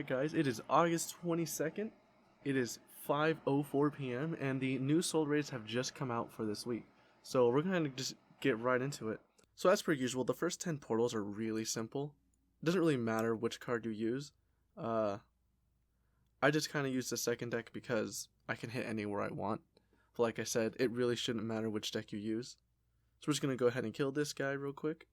Alright guys, it is August 22nd, it is 5:04 p.m. and the new soul raids have just come out for this week. So we're going to just get right into it. So as per usual, the first 10 portals are really simple. It doesn't really matter which card you use. I just kind of use the second deck because I can hit anywhere I want. But like I said, it really shouldn't matter which deck you use. So we're just going to go ahead and kill this guy real quick.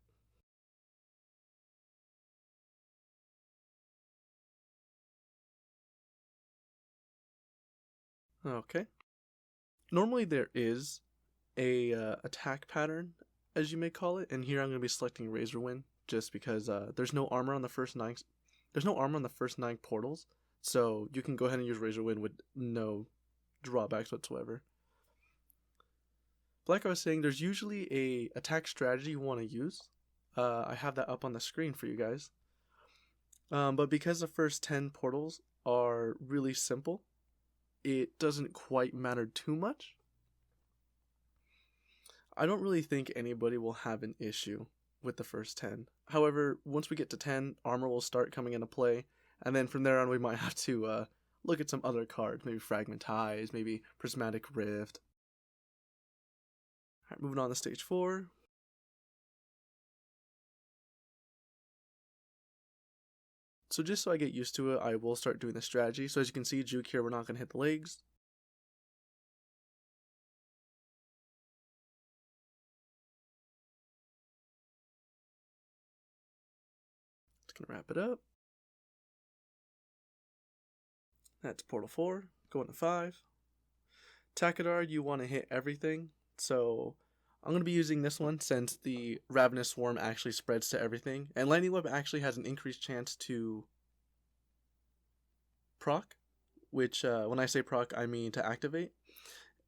Okay. Normally there is a attack pattern, as you may call it, and here I'm going to be selecting Razorwind just because there's no armor on the first 9. There's no armor on the first 9 portals, so you can go ahead and use Razorwind with no drawbacks whatsoever. But like I was saying, there's usually a attack strategy you want to use. I have that up on the screen for you guys. But because the first 10 portals are really simple, it doesn't quite matter too much. I don't really think anybody will have an issue with the first 10. However, once we get to 10, armor will start coming into play, and then from there on we might have to look at some other cards, maybe Fragmentize, maybe Prismatic Rift. Alright, moving on to stage 4. So just so I get used to it, I will start doing the strategy. So as you can see, Juke here, we're not going to hit the legs. Just going to wrap it up. That's Portal 4, going to 5. Takadar, you want to hit everything, so I'm going to be using this one since the Ravenous Swarm actually spreads to everything, and Lightning Web actually has an increased chance to proc, which when I say proc, I mean to activate.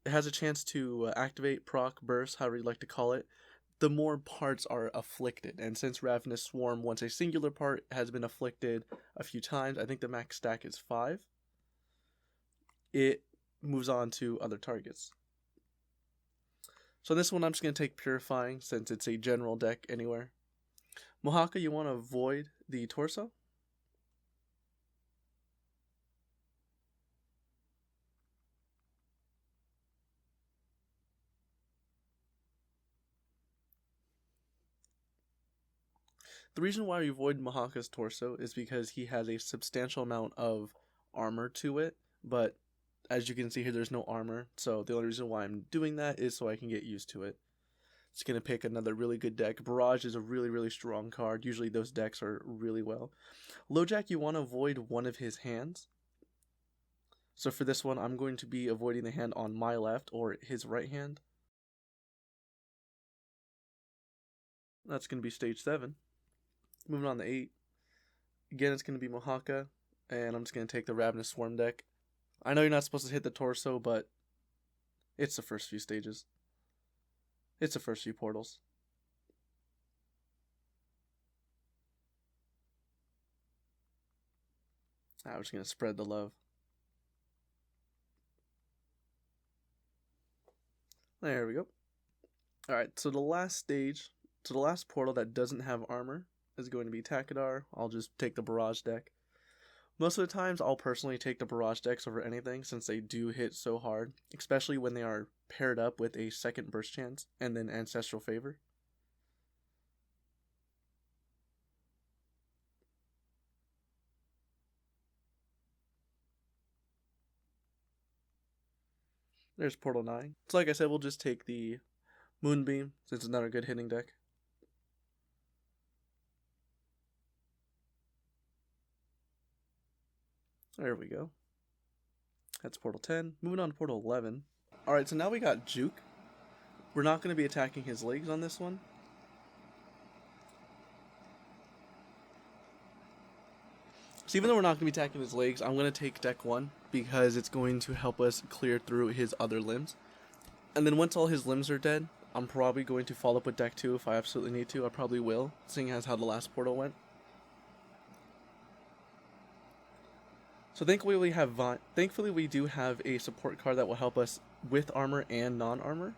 It has a chance to activate, proc, burst, however you like to call it, the more parts are afflicted, and since Ravenous Swarm, once a singular part has been afflicted a few times, I think the max stack is 5, it moves on to other targets. So this one I'm just going to take Purifying since it's a general deck anywhere. Mohaka, you want to avoid the torso. The reason why we avoid Mohaka's torso is because he has a substantial amount of armor to it, but as you can see here, there's no armor, so the only reason why I'm doing that is so I can get used to it. It's going to pick another really good deck. Barrage is a really strong card. Usually those decks are really well. LoJack, you want to avoid one of his hands. So for this one, I'm going to be avoiding the hand on my left or his right hand. That's going to be stage 7. Moving on to 8. Again, it's going to be Mohaka, and I'm just going to take the Ravenous Swarm deck. I know you're not supposed to hit the torso, but it's the first few stages. It's the first few portals. Now we're just going to spread the love. There we go. Alright, so the last stage, so the last portal that doesn't have armor is going to be Takadar. I'll just take the Barrage deck. Most of the times, I'll personally take the Barrage decks over anything since they do hit so hard, especially when they are paired up with a second burst chance and then Ancestral Favor. There's Portal 9. So like I said, we'll just take the Moonbeam since it's not a good hitting deck. There we go. That's Portal 10. Moving on to Portal 11. Alright, so now we got Juke. We're not going to be attacking his legs on this one. So even though we're not going to be attacking his legs, I'm going to take deck 1 because it's going to help us clear through his other limbs. And then once all his limbs are dead, I'm probably going to follow up with deck 2 if I absolutely need to. I probably will, seeing as how the last portal went. So thankfully we do have a support card that will help us with armor and non-armor.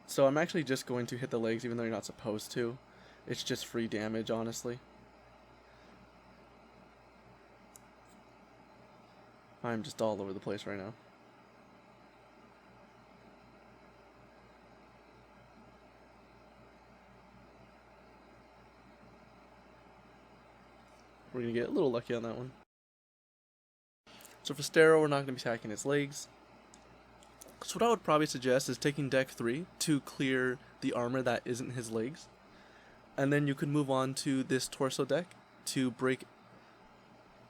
So I'm actually just going to hit the legs even though you're not supposed to. It's just free damage, honestly. I'm just all over the place right now. We're going to get a little lucky on that one. So for Stero, we're not going to be attacking its legs. So what I would probably suggest is taking deck 3 to clear the armor that isn't his legs. And then you could move on to this torso deck to break.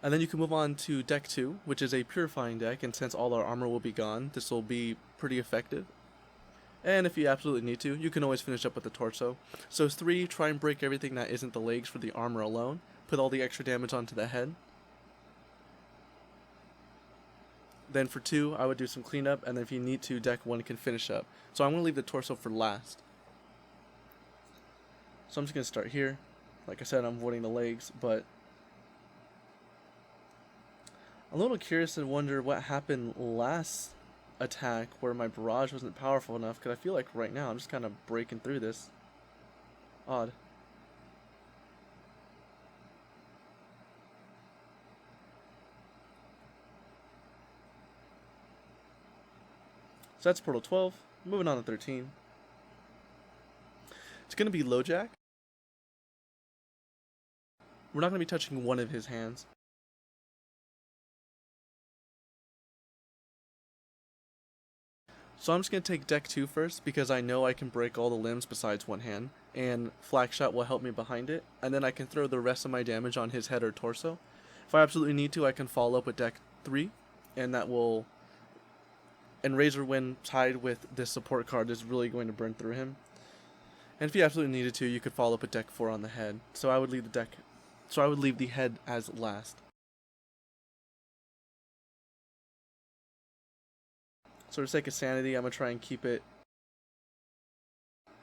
And then you can move on to deck 2, which is a purifying deck, and since all our armor will be gone, this will be pretty effective. And if you absolutely need to, you can always finish up with the torso. So 3, try and break everything that isn't the legs for the armor alone. Put all the extra damage onto the head. Then for 2, I would do some cleanup, and then if you need to, deck 1 can finish up. So I'm going to leave the torso for last. So I'm just going to start here. Like I said, I'm avoiding the legs, but I'm a little curious to wonder what happened last attack where my barrage wasn't powerful enough, because I feel like right now I'm just kind of breaking through this. Odd. So that's Portal 12. Moving on to 13. It's going to be LoJack. We're not going to be touching one of his hands. So I'm just going to take deck 2 first, because I know I can break all the limbs besides one hand, and Flak Shot will help me behind it, and then I can throw the rest of my damage on his head or torso. If I absolutely need to, I can follow up with deck 3, and that will... And Razor Wind tied with this support card is really going to burn through him. And if you absolutely needed to, you could follow up with deck 4 on the head. So I would leave the head as last. So for sake of sanity, I'm going to try and keep it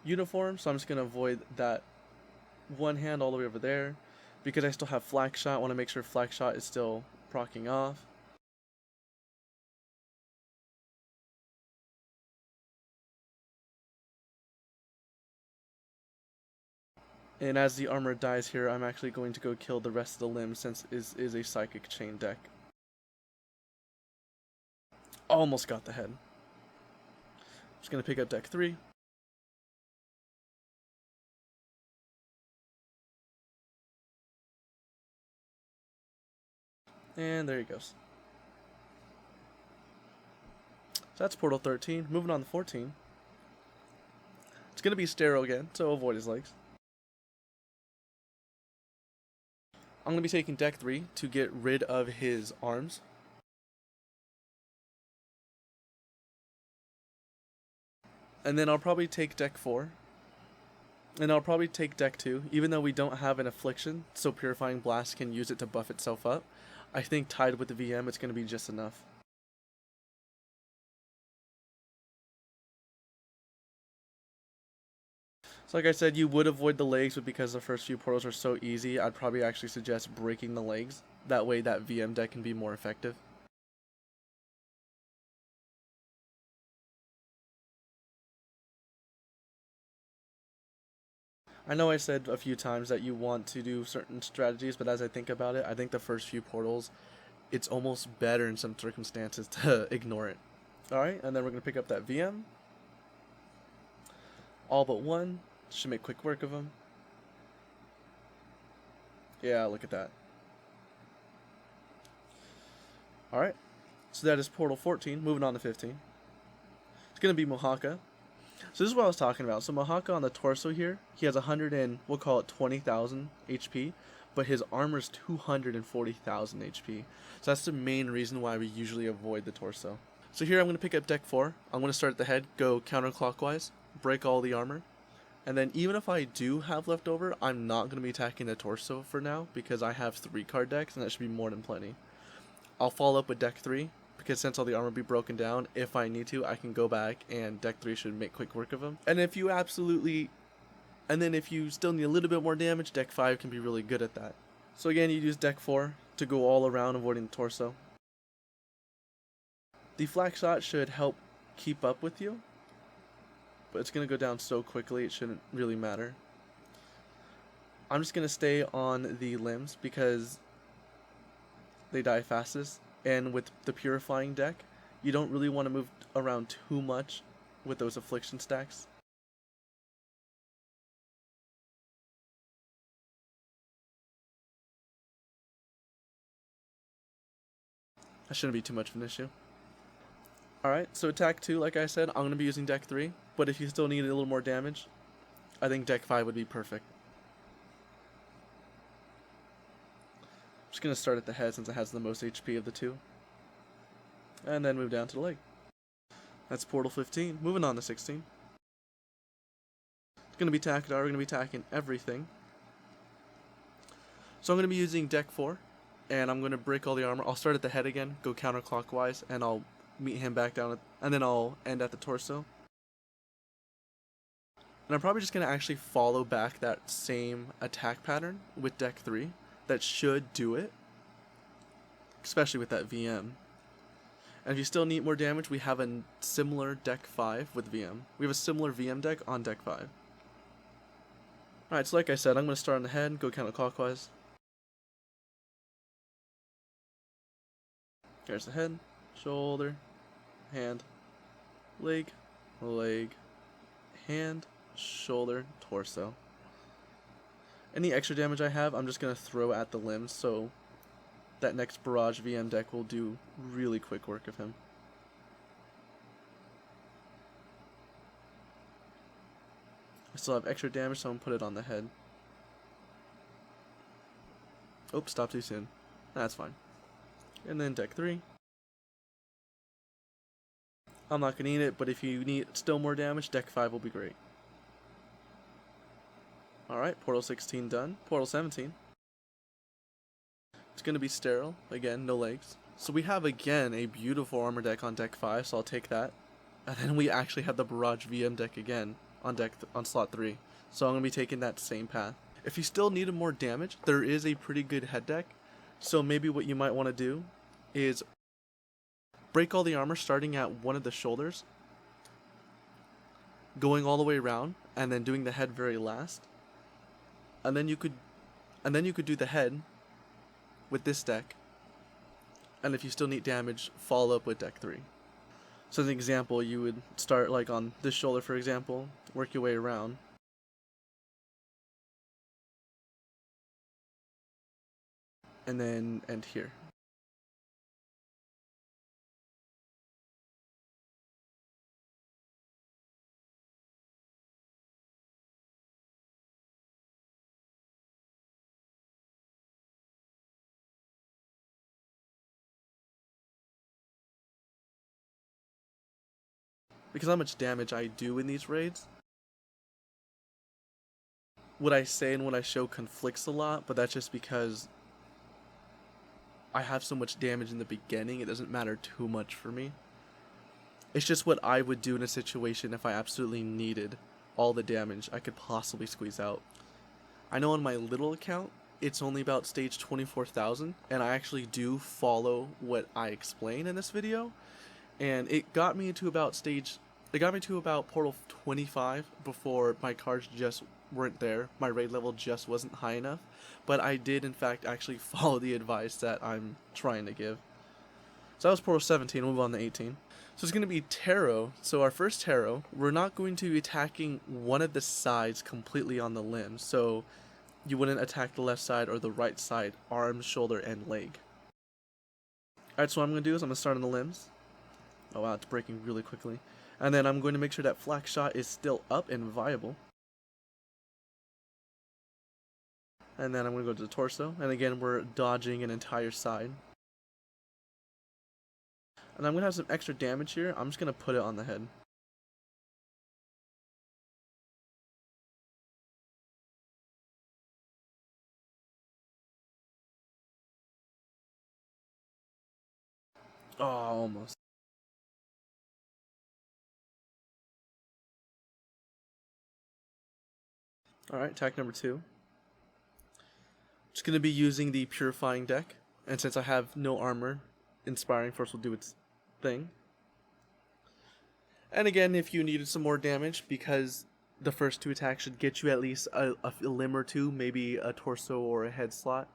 uniform. So I'm just going to avoid that one hand all the way over there. Because I still have Flak Shot, I want to make sure Flak Shot is still proccing off. And as the armor dies here, I'm actually going to go kill the rest of the limbs, since it is a Psychic Chain deck. Almost got the head. Just going to pick up deck 3. And there he goes. So that's Portal 13. Moving on to 14. It's going to be Stero again, so avoid his legs. I'm going to be taking deck 3 to get rid of his arms. And then I'll probably take deck 4. And I'll probably take deck 2, even though we don't have an Affliction, so Purifying Blast can use it to buff itself up. I think tied with the VM, it's going to be just enough. So like I said, you would avoid the legs, but because the first few portals are so easy, I'd probably actually suggest breaking the legs. That way that VM deck can be more effective. I know I said a few times that you want to do certain strategies, but as I think about it, I think the first few portals, it's almost better in some circumstances to ignore it. Alright, and then we're going to pick up that VM. All but one. Should make quick work of him. Yeah, look at that. Alright, so that is Portal 14. Moving on to 15. It's going to be Mohaka. So this is what I was talking about. So Mohaka on the torso here, he has 100 and we'll call it 20,000 HP, but his armor's 240,000 HP. So that's the main reason why we usually avoid the torso. So here I'm going to pick up deck 4. I'm going to start at the head, go counterclockwise, break all the armor. And then even if I do have leftover, I'm not going to be attacking the torso for now, because I have 3 card decks and that should be more than plenty. I'll follow up with deck 3, because since all the armor will be broken down, if I need to, I can go back and deck 3 should make quick work of him. And if you still need a little bit more damage, deck 5 can be really good at that. So again, you use deck 4 to go all around avoiding the torso. The Flak Shot should help keep up with you, but it's going to go down so quickly it shouldn't really matter. I'm just going to stay on the limbs because they die fastest, and with the Purifying deck, you don't really want to move around too much with those Affliction stacks. That shouldn't be too much of an issue. Alright, so attack 2, like I said, I'm going to be using deck 3, but if you still need a little more damage, I think deck 5 would be perfect. I'm just going to start at the head since it has the most HP of the two, and then move down to the leg. That's Portal 15. Moving on to 16. It's going to be Takadar, we're going to be attacking everything. So I'm going to be using deck 4, and I'm going to break all the armor. I'll start at the head again, go counterclockwise, and I'll meet him back down, and then I'll end at the torso. And I'm probably just going to actually follow back that same attack pattern with deck 3. That should do it, especially with that VM. And if you still need more damage, we have a similar deck 5 with VM. We have a similar VM deck on deck 5. Alright, so like I said, I'm going to start on the head, go counterclockwise. There's the head, shoulder, hand, leg, hand, shoulder, torso. Any extra damage I have, I'm just going to throw at the limbs, so that next Barrage VM deck will do really quick work of him. I still have extra damage, so I'm going to put it on the head. Oops, stopped too soon. That's fine. And then deck 3. I'm not going to need it, but if you need still more damage, deck 5 will be great. Alright, Portal 16 done. Portal 17. It's going to be Sterile. Again, no legs. So we have, again, a beautiful armor deck on deck 5, so I'll take that. And then we actually have the Barrage VM deck again on slot 3. So I'm going to be taking that same path. If you still needed more damage, there is a pretty good head deck. So maybe what you might want to do is break all the armor starting at one of the shoulders, going all the way around, and then doing the head very last. And then you could do the head with this deck. And if you still need damage, follow up with deck 3. So as an example, you would start like on this shoulder, for example, work your way around. And then end here. Because how much damage I do in these raids, what I say and what I show conflicts a lot, but that's just because I have so much damage in the beginning, it doesn't matter too much for me. It's just what I would do in a situation if I absolutely needed all the damage I could possibly squeeze out. I know on my little account, it's only about stage 24,000, and I actually do follow what I explain in this video, and it got me to about Portal 25 before my cards just weren't there. My raid level just wasn't high enough, but I did in fact actually follow the advice that I'm trying to give. So that was Portal 17, we'll move on to 18. So it's going to be Tarot. So our first Tarot, we're not going to be attacking one of the sides completely on the limb. So you wouldn't attack the left side or the right side, arm, shoulder, and leg. Alright, so what I'm going to do is I'm going to start on the limbs. Oh wow, it's breaking really quickly. And then I'm going to make sure that Flak Shot is still up and viable. And then I'm going to go to the torso. And again, we're dodging an entire side. And I'm going to have some extra damage here. I'm just going to put it on the head. Oh, almost. Alright, attack number 2. Just going to be using the Purifying deck. And since I have no armor, Inspiring Force will do its thing. And again, if you needed some more damage, because the first 2 attacks should get you at least a limb or 2, maybe a torso or a head slot,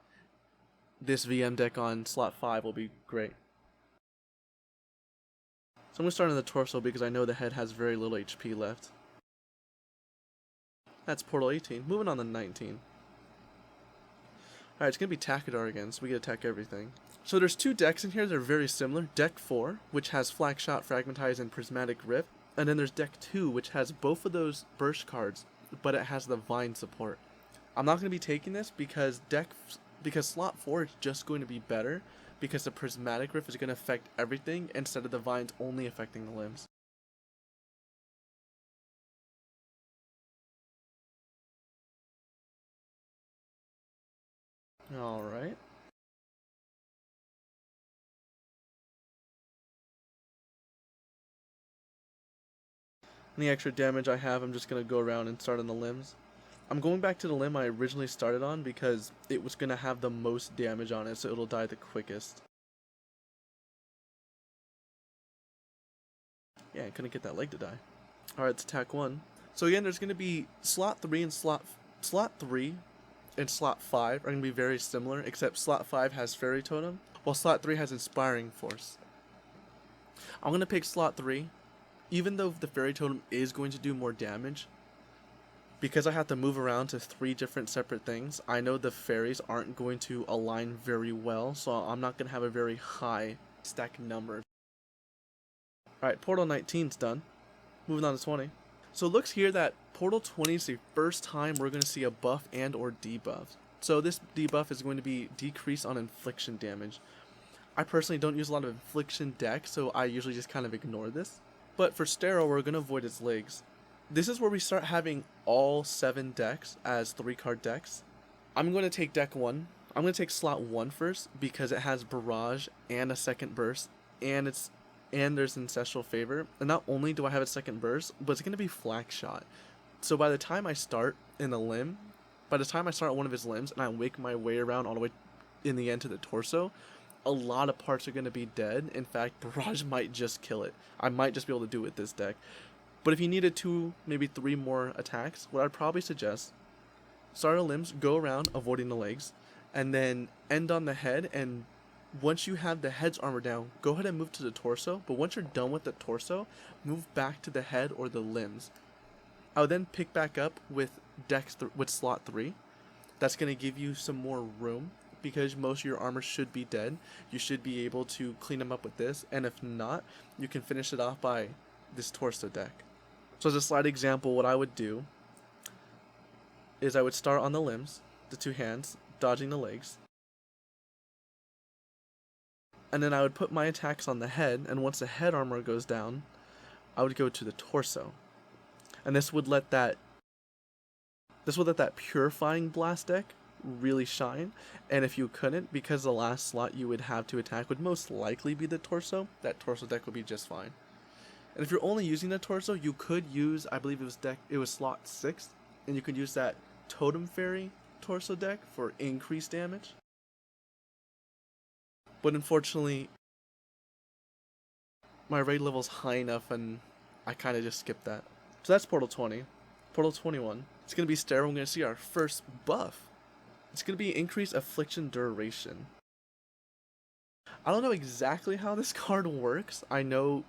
this VM deck on slot 5 will be great. So I'm going to start on the torso because I know the head has very little HP left. That's Portal 18. Moving on to 19. Alright, it's going to be Takadar again, so we get to attack everything. So there's two decks in here that are very similar. Deck 4, which has Flak Shot, Fragmentize, and Prismatic Rift. And then there's Deck 2, which has both of those burst cards, but it has the Vine support. I'm not going to be taking this because slot 4 is just going to be better because the Prismatic Rift is going to affect everything instead of the Vines only affecting the limbs. Alright. Any extra damage I have, I'm just going to go around and start on the limbs. I'm going back to the limb I originally started on because it was going to have the most damage on it, so it'll die the quickest. Yeah, I couldn't get that leg to die. Alright, let's attack 1. So again, there's going to be slot 3 and slot 3 and slot 5 are going to be very similar, except slot 5 has Fairy Totem, while slot 3 has Inspiring Force. I'm going to pick slot 3, even though the Fairy Totem is going to do more damage. Because I have to move around to 3 different separate things, I know the fairies aren't going to align very well, so I'm not going to have a very high stack number. Alright, Portal 19's done. Moving on to 20. So it looks here that Portal 20 is the first time we're going to see a buff and or debuff. So this debuff is going to be decrease on infliction damage. I personally don't use a lot of infliction decks, so I usually just kind of ignore this. But for Sterile, we're going to avoid its legs. This is where we start having all 7 decks as 3-card decks. I'm going to take deck 1. I'm going to take slot 1 first because it has Barrage and a second burst, and there's Ancestral Favor. And not only do I have a second burst, but it's going to be Flak Shot. So by the time I start in a limb, by the time I start one of his limbs and I wake my way around all the way in the end to the torso, a lot of parts are going to be dead. In fact, Barrage might just kill it. I might just be able to do it with this deck. But if you needed 2, maybe 3 more attacks, what I'd probably suggest, start on limbs, go around avoiding the legs, and then end on the head, and once you have the head's armor down, go ahead and move to the torso, but once you're done with the torso, move back to the head or the limbs. I would then pick back up with with slot 3. That's going to give you some more room, because most of your armor should be dead. You should be able to clean them up with this, and if not, you can finish it off by this torso deck. So as a slight example, what I would do is I would start on the limbs, the 2 hands, dodging the legs. And then I would put my attacks on the head, and once the head armor goes down, I would go to the torso. And this would let that Purifying Blast deck really shine. And if you couldn't, because the last slot you would have to attack would most likely be the torso, that torso deck would be just fine. And if you're only using the torso, you could use, I believe it was slot 6, and you could use that Totem Fairy torso deck for increased damage. But unfortunately, my raid level's high enough and I kind of just skipped that. So that's Portal 20. Portal 21. It's going to be Sterile. We're going to see our first buff. It's going to be increased affliction duration. I don't know exactly how this card works. I know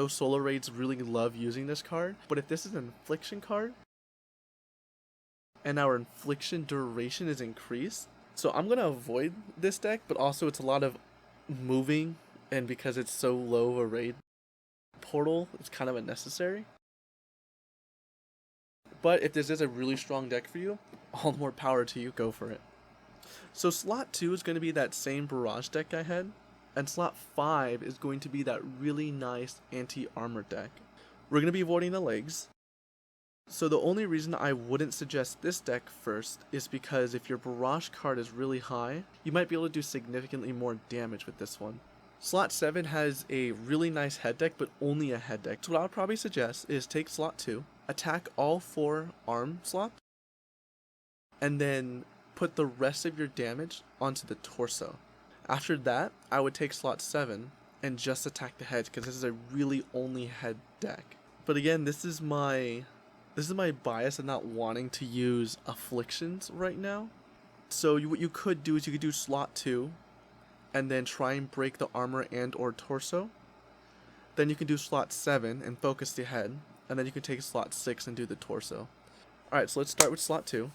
solo raids really love using this card, but if this is an infliction card and our infliction duration is increased, so I'm going to avoid this deck, but also it's a lot of moving, and because it's so low of a raid, Portal is kind of unnecessary. But if this is a really strong deck for you, all the more power to you, go for it. So slot 2 is going to be that same Barrage deck I had, and slot 5 is going to be that really nice anti-armor deck. We're going to be avoiding the legs. So the only reason I wouldn't suggest this deck first is because if your Barrage card is really high, you might be able to do significantly more damage with this one. Slot 7 has a really nice head deck, but only a head deck. So what I would probably suggest is take slot 2, attack all 4 arm slots, and then put the rest of your damage onto the torso. After that, I would take slot 7 and just attack the head, because this is a really only head deck. But again, this is my bias of not wanting to use afflictions right now. So what you could do is you could do slot 2 and then try and break the armor and or torso, Then you can do slot 7 and focus the head, and then you can take slot 6 and do the torso. Alright, so let's start with slot 2.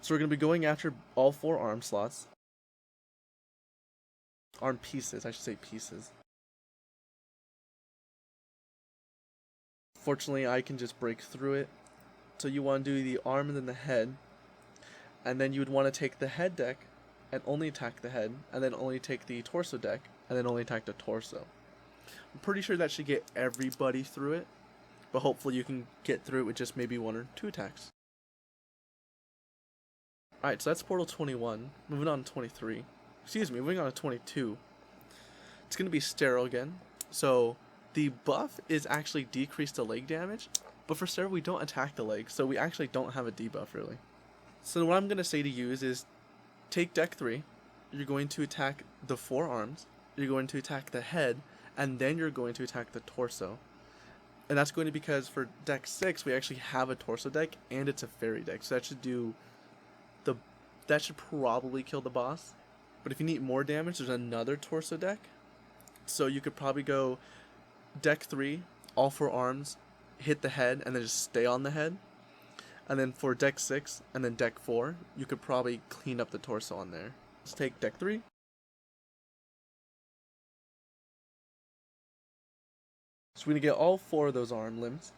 So we're going to be going after all 4 arm slots. Arm pieces, I should say pieces. Fortunately, I can just break through it. So you want to do the arm and then the head. And then you would want to take the head deck and only attack the head, and then only take the torso deck, and then only attack the torso. I'm pretty sure that should get everybody through it, but hopefully you can get through it with just maybe 1 or 2 attacks. Alright, so that's Portal 21. Moving on to 23. Excuse me, moving on to 22. It's going to be Sterile again. So the buff is actually decreased to leg damage, but for Sterile we don't attack the leg, so we actually don't have a debuff really. So what I'm going to say to use is take deck 3, you're going to attack the 4 arms, you're going to attack the head, and then you're going to attack the torso. And that's going to be because for deck 6 we actually have a torso deck and it's a fairy deck, so that should probably kill the boss. But if you need more damage, there's another torso deck. So you could probably go deck 3, all 4 arms, hit the head, and then just stay on the head. And then for deck 6 and then deck 4, you could probably clean up the torso on there. Let's take deck 3. So we're going to get all 4 of those arm limbs.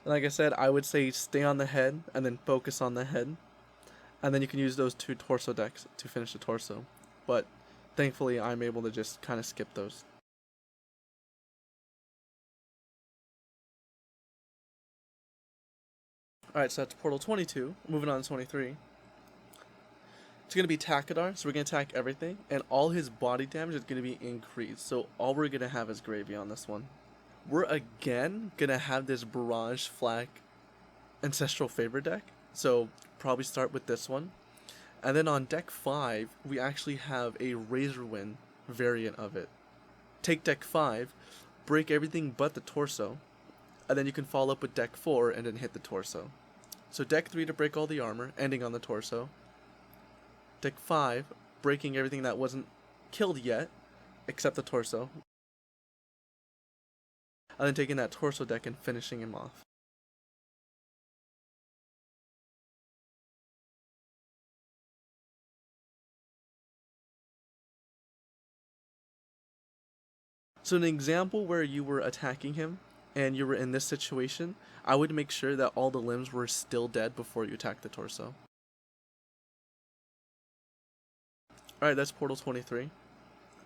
And like I said, I would say stay on the head and then focus on the head. And then you can use those 2 torso decks to finish the torso. But thankfully I'm able to just kind of skip those. Alright, so that's Portal 22. Moving on to 23. It's going to be Takadar, so we're going to attack everything, and all his body damage is going to be increased, so all we're going to have is Gravy on this one. We're again going to have this Barrage Flak Ancestral Favor deck, so probably start with this one. And then on deck 5, we actually have a Razorwind variant of it. Take deck 5, break everything but the torso, and then you can follow up with deck 4 and then hit the torso. So deck 3 to break all the armor, ending on the torso. Deck 5, breaking everything that wasn't killed yet, except the torso. And then taking that torso deck and finishing him off. So an example where you were attacking him, and you were in this situation, I would make sure that all the limbs were still dead before you attack the torso. Alright, that's Portal 23.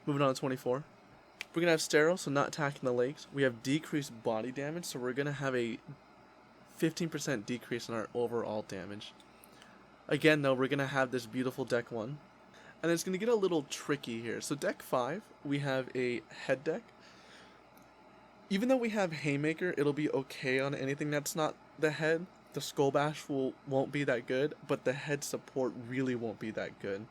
Moving on to 24. We're going to have Sterile, so not attacking the legs. We have decreased body damage, so we're going to have a 15% decrease in our overall damage. Again, though, we're going to have this beautiful deck 1. And it's going to get a little tricky here. So deck 5, we have a head deck. Even though we have Haymaker, it'll be okay on anything that's not the head. The Skull Bash won't be that good, but the head support really won't be that good.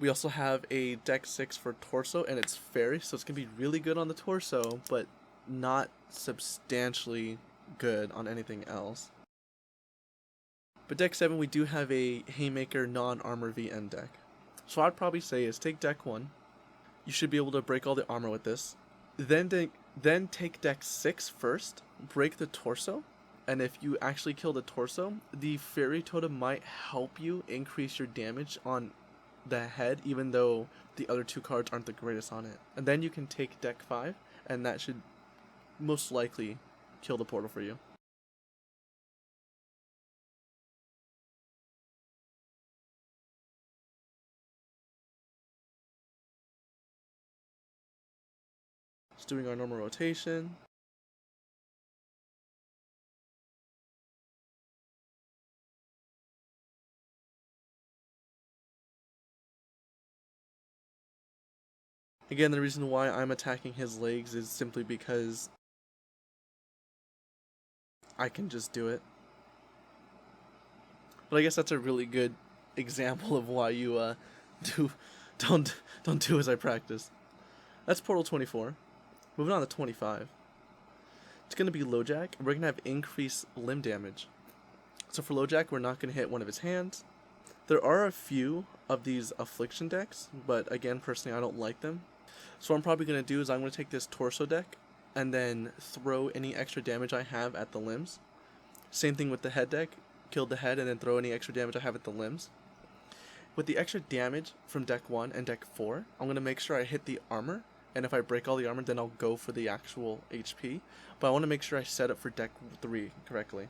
We also have a deck 6 for torso, and it's fairy, so it's going to be really good on the torso, but not substantially good on anything else. But deck 7, we do have a Haymaker non-armor VN deck. So what I'd probably say is take deck 1. You should be able to break all the armor with this. Then take deck 6 first, break the torso, and if you actually kill the torso, the Fairy Totem might help you increase your damage on the head, even though the other 2 cards aren't the greatest on it. And then you can take deck 5, and that should most likely kill the portal for you. Just doing our normal rotation. Again, the reason why I'm attacking his legs is simply because I can just do it. But I guess that's a really good example of why you don't do as I practice. That's Portal 24. Moving on to 25. It's going to be Lojack, and we're going to have increased limb damage. So for LoJack, we're not going to hit one of his hands. There are a few of these Affliction decks, but again, personally, I don't like them. So what I'm probably going to do is I'm going to take this Torso deck and then throw any extra damage I have at the limbs. Same thing with the Head deck, kill the head and then throw any extra damage I have at the limbs. With the extra damage from deck 1 and deck 4, I'm going to make sure I hit the armor, and if I break all the armor, then I'll go for the actual HP. But I want to make sure I set up for deck 3 correctly.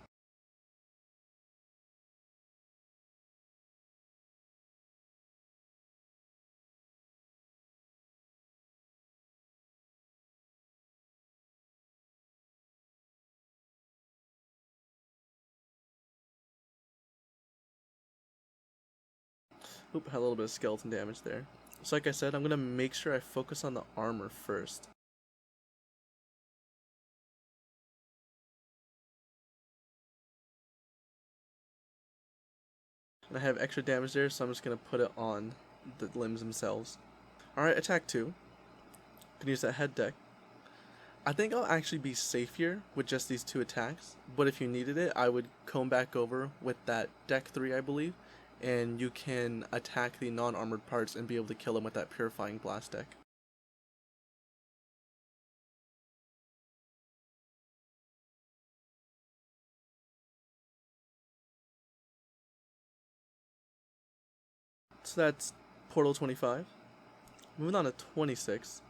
Oop, had a little bit of skeleton damage there. So like I said, I'm going to make sure I focus on the armor first. And I have extra damage there, so I'm just going to put it on the limbs themselves. Alright, attack 2. Can use that head deck. I think I'll actually be safe here with just these 2 attacks, but if you needed it, I would come back over with that deck 3, I believe, and you can attack the non-armored parts and be able to kill them with that Purifying Blast deck. So that's Portal 25. Moving on to 26.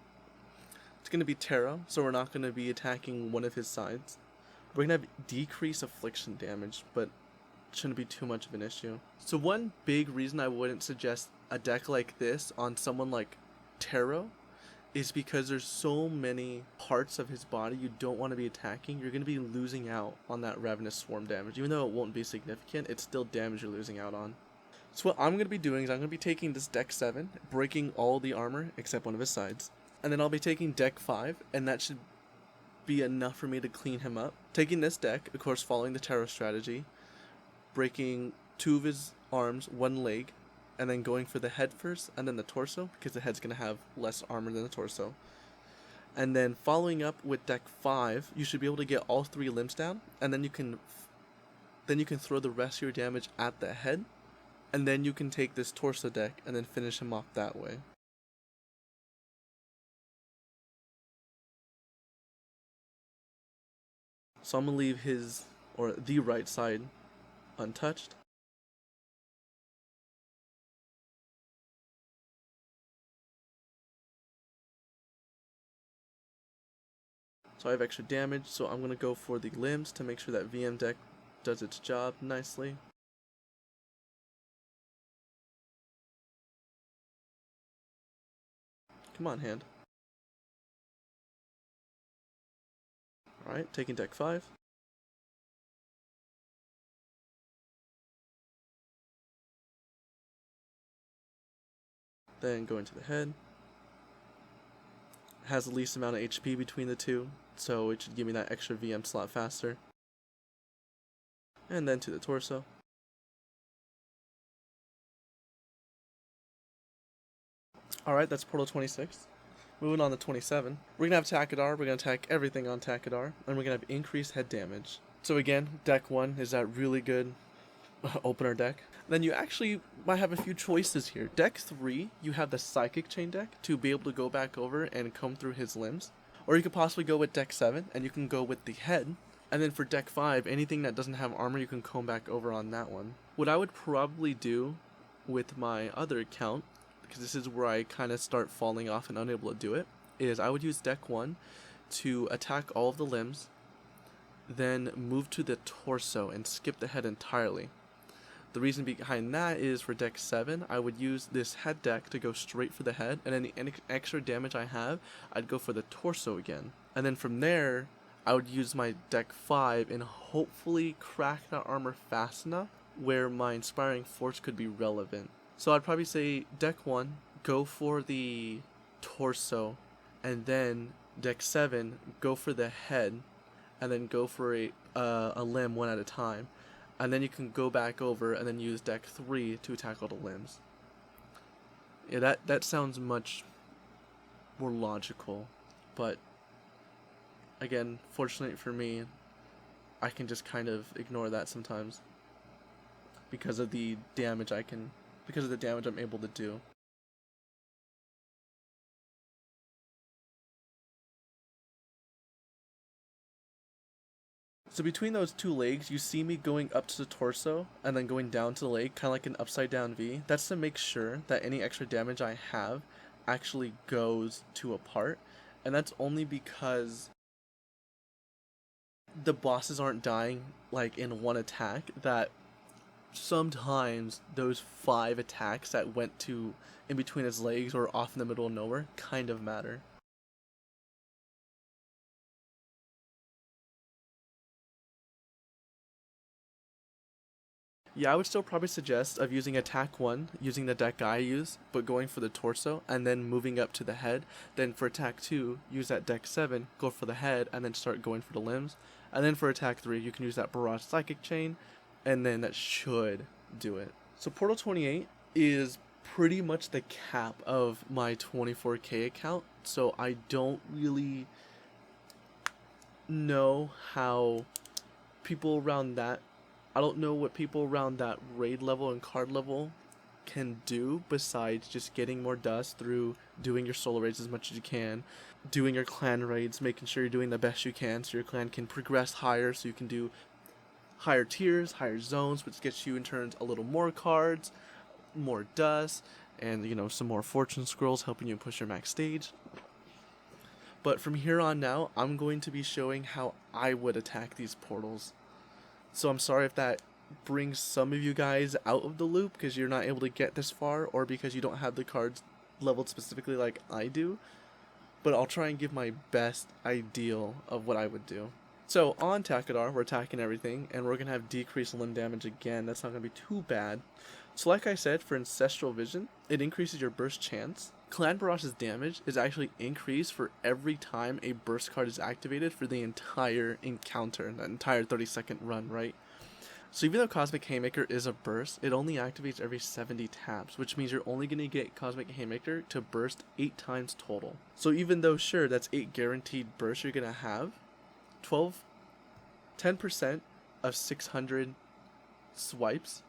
It's going to be Terra, so we're not going to be attacking one of his sides. We're going to have decrease affliction damage, but shouldn't be too much of an issue. So one big reason I wouldn't suggest a deck like this on someone like Terra is because there's so many parts of his body you don't want to be attacking. You're going to be losing out on that Ravenous Swarm damage. Even though it won't be significant, it's still damage you're losing out on. So what I'm going to be doing is I'm going to be taking this deck 7, breaking all the armor except one of his sides. And then I'll be taking deck 5, and that should be enough for me to clean him up. Taking this deck, of course following the Terra strategy, breaking 2 of his arms, 1 leg, and then going for the head first, and then the torso, because the head's going to have less armor than the torso. And then following up with deck 5, you should be able to get all 3 limbs down, and then you can throw the rest of your damage at the head, and then you can take this torso deck and then finish him off that way. So I'm going to leave the right side untouched. So I have extra damage, so I'm going to go for the limbs to make sure that VM deck does its job nicely. Come on, hand. Alright, taking deck 5. Then going to the head. Has the least amount of HP between the 2, so it should give me that extra VM slot faster. And then to the torso. Alright, that's Portal 26. Moving on to 27. We're going to have Takadar, we're going to attack everything on Takadar, and we're going to have increased head damage. So again, deck 1 is that really good opener deck. Then you actually might have a few choices here. Deck 3, you have the Psychic Chain deck to be able to go back over and comb through his limbs. Or you could possibly go with deck 7, and you can go with the head. And then for deck 5, anything that doesn't have armor, you can comb back over on that one. What I would probably do with my other account, because this is where I kind of start falling off and unable to do it, is I would use deck 1 to attack all of the limbs, then move to the torso and skip the head entirely. The reason behind that is for deck 7, I would use this head deck to go straight for the head, and any extra damage I have, I'd go for the torso again. And then from there, I would use my deck 5 and hopefully crack that armor fast enough where my Inspiring Force could be relevant. So I'd probably say deck 1, go for the torso, and then deck 7, go for the head, and then go for a limb one at a time. And then you can go back over and then use deck 3 to attack all the limbs. Yeah, that sounds much more logical, but again, fortunately for me, I can just kind of ignore that sometimes. because of the damage I'm able to do. So between those two legs, you see me going up to the torso and then going down to the leg, kind of like an upside down V. That's to make sure that any extra damage I have actually goes to a part. And that's only because the bosses aren't dying like in one attack, that sometimes those 5 attacks that went to in between his legs or off in the middle of nowhere kind of matter. Yeah, I would still probably suggest of using attack 1, using the deck I use, but going for the torso, and then moving up to the head. Then for attack 2, use that deck 7, go for the head, and then start going for the limbs. And then for attack 3, you can use that Barrage Psychic Chain, and then that should do it. So Portal 28 is pretty much the cap of my 24k account, so I don't really know how people around that I don't know what people around that raid level and card level can do besides just getting more dust through doing your solo raids as much as you can, doing your clan raids, making sure you're doing the best you can so your clan can progress higher, so you can do higher tiers, higher zones, which gets you in turn a little more cards, more dust, and some more fortune scrolls helping you push your max stage. But from here on now, I'm going to be showing how I would attack these portals. So I'm sorry if that brings some of you guys out of the loop because you're not able to get this far, or because you don't have the cards leveled specifically like I do. But I'll try and give my best ideal of what I would do. So on Takadar, we're attacking everything, and we're going to have decreased limb damage again. That's not going to be too bad. So like I said, for Ancestral Vision, it increases your burst chance. Clan Barrage's damage is actually increased for every time a burst card is activated for the entire encounter, that entire 30-second run, right? So even though Cosmic Haymaker is a burst, it only activates every 70 taps, which means you're only going to get Cosmic Haymaker to burst 8 times total. So even though, sure, that's 8 guaranteed bursts you're going to have, 10% of 600 swipes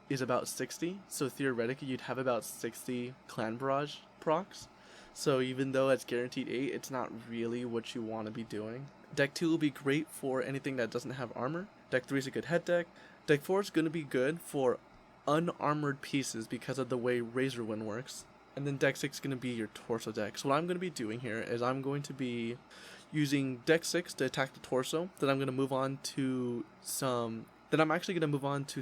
is about 60, so theoretically you'd have about 60 Clan Barrage procs. So even though it's guaranteed 8, it's not really what you want to be doing. Deck 2 will be great for anything that doesn't have armor. Deck 3 is a good head deck. Deck 4 is going to be good for unarmored pieces because of the way Razorwind works. And then deck 6 is going to be your torso deck. So what I'm going to be doing here is I'm going to be using deck 6 to attack the torso. Then I'm going to move on to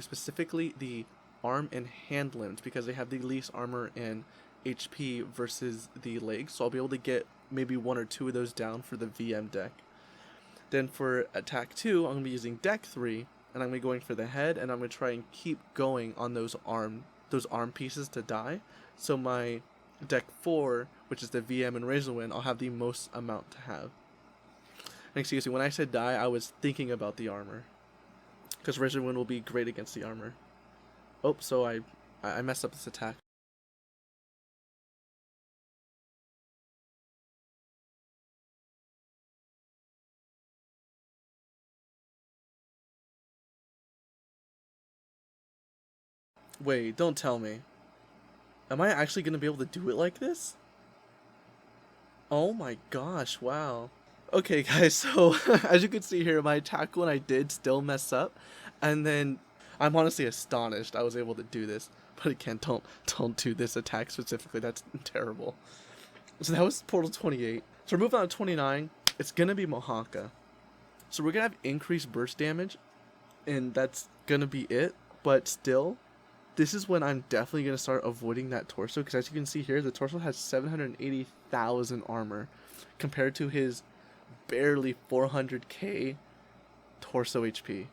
specifically the arm and hand limbs because they have the least armor and HP versus the legs. So I'll be able to get maybe 1 or 2 of those down for the VM deck. Then for attack 2, I'm going to be using deck 3, and I'm going to be going for the head, and I'm going to try and keep going on those arm pieces to die. So my deck 4, which is the VM and Razorwind, I'll have the most amount to have. And excuse me, when I said die, I was thinking about the armor, because Razorwind will be great against the armor. Oh, so I messed up this attack. Wait, don't tell me. Am I actually going to be able to do it like this? Oh my gosh, wow. Okay guys, so as you can see here, my attack when I did still mess up, and then I'm honestly astonished I was able to do this. But again, don't do this attack specifically, that's terrible. So that was Portal 28. So we're moving on to 29, it's gonna be Mohawka. So we're gonna have increased burst damage, and that's gonna be it, but still, this is when I'm definitely going to start avoiding that torso, because as you can see here, the torso has 780,000 armor compared to his barely 400k torso HP.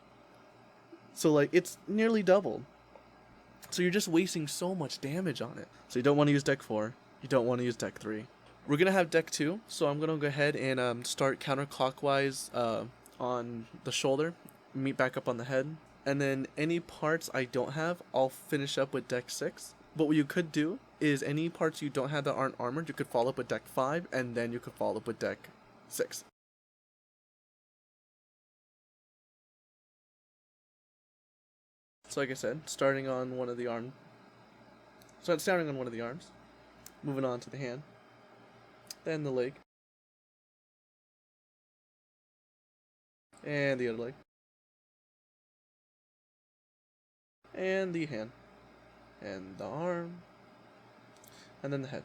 So like, it's nearly doubled. So you're just wasting so much damage on it. So you don't want to use deck 4, you don't want to use deck 3. We're going to have deck 2, so I'm going to go ahead and start counterclockwise on the shoulder, meet back up on the head. And then any parts I don't have, I'll finish up with deck 6. But what you could do is any parts you don't have that aren't armored, you could follow up with deck 5, and then you could follow up with deck 6. So like I said, starting on one of the arms, moving on to the hand, then the leg, and the other leg, and the hand, and the arm, and then the head.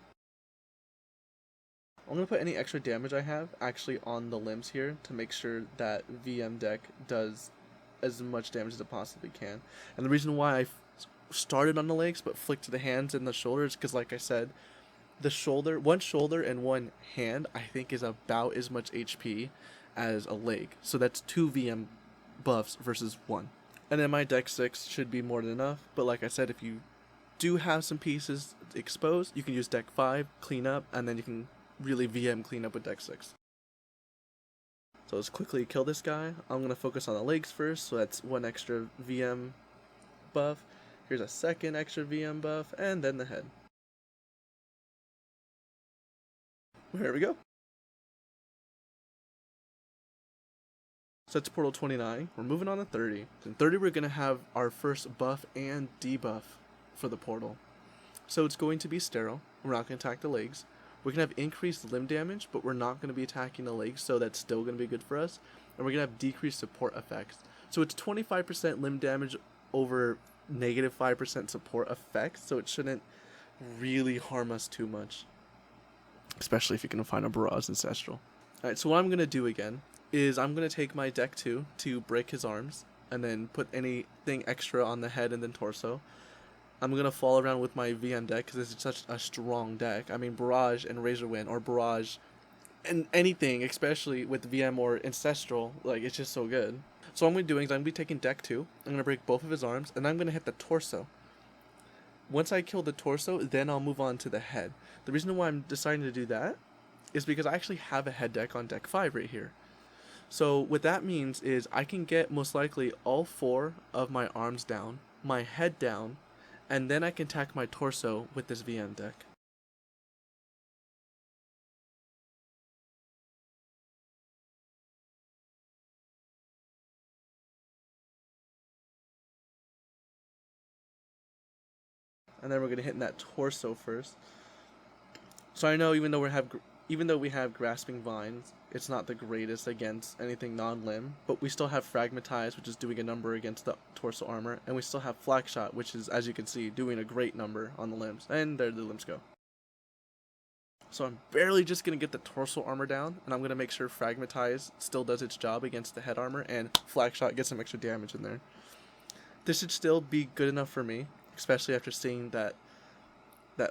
I'm going to put any extra damage I have actually on the limbs here to make sure that VM deck does as much damage as it possibly can. And the reason why I started on the legs but flicked to the hands and the shoulders, because like I said, one shoulder and one hand I think is about as much HP as a leg. So that's 2 VM buffs versus 1. And then my deck 6 should be more than enough, but like I said, if you do have some pieces exposed, you can use deck 5, clean up, and then you can really VM clean up with deck 6. So let's quickly kill this guy. I'm going to focus on the legs first, so that's 1 extra VM buff. Here's a 2nd extra VM buff, and then the head. Here we go. So that's Portal 29. We're moving on to 30. In 30 we're going to have our first buff and debuff for the portal. So it's going to be sterile. We're not going to attack the legs. We're going to have increased limb damage, but we're not going to be attacking the legs, so that's still going to be good for us. And we're going to have decreased support effects. So it's 25% limb damage over negative 5% support effects, so it shouldn't really harm us too much. Especially if you can find a Barrage Ancestral. Alright, so what I'm going to do again is I'm going to take my deck 2 to break his arms, and then put anything extra on the head and then torso. I'm going to fall around with my VM deck because it's such a strong deck. I mean, Barrage and Razorwind, or Barrage and anything, especially with VM or Ancestral, like, it's just so good. So what I'm going to be doing is I'm going to be taking deck 2, I'm going to break both of his arms, and I'm going to hit the torso. Once I kill the torso, then I'll move on to the head. The reason why I'm deciding to do that is because I actually have a head deck on deck 5 right here. So what that means is I can get most likely all 4 of my arms down, my head down, and then I can attack my torso with this VM deck. And then we're gonna hit in that torso first. So I know even though we have Grasping Vines, it's not the greatest against anything non-limb, but we still have Fragmentize, which is doing a number against the torso armor, and we still have Flak Shot, which is, as you can see, doing a great number on the limbs. And there the limbs go. So I'm barely just going to get the torso armor down, and I'm going to make sure Fragmentize still does its job against the head armor, and Flak Shot gets some extra damage in there. This should still be good enough for me, especially after seeing that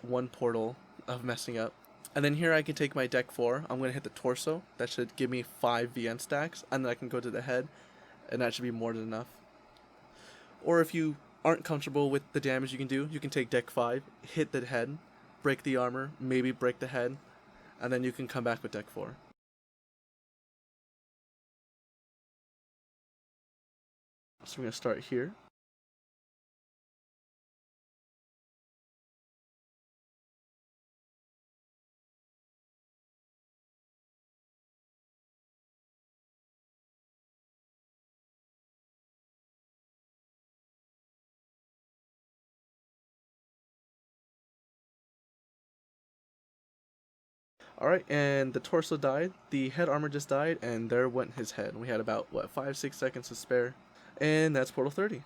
one portal of messing up. And then here I can take my deck 4, I'm going to hit the torso, that should give me 5 VN stacks, and then I can go to the head, and that should be more than enough. Or if you aren't comfortable with the damage you can do, you can take deck 5, hit the head, break the armor, maybe break the head, and then you can come back with deck 4. So we're going to start here. Alright, and the torso died, the head armor just died, and there went his head. We had about, 5-6 seconds to spare. And that's Portal 30.